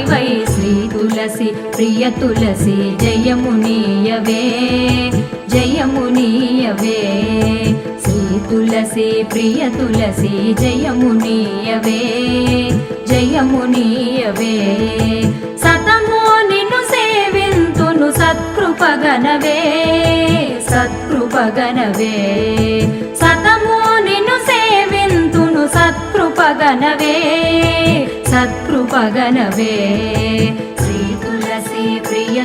why Shri తులసి ప్రియ తులసి జయమునీయవే జయమునీయవే శ్రీ తులసి ప్రియ తులసి జయమునీయవే జయమునీయవే సతమో నిన్ను సేవింతును సత్కృపగనవే సత్కృపగనవే సతమో నిన్ను సేవింతును సత్కృపగనవే సత్కృపగనవే శ్రీ తులసి ప్రియ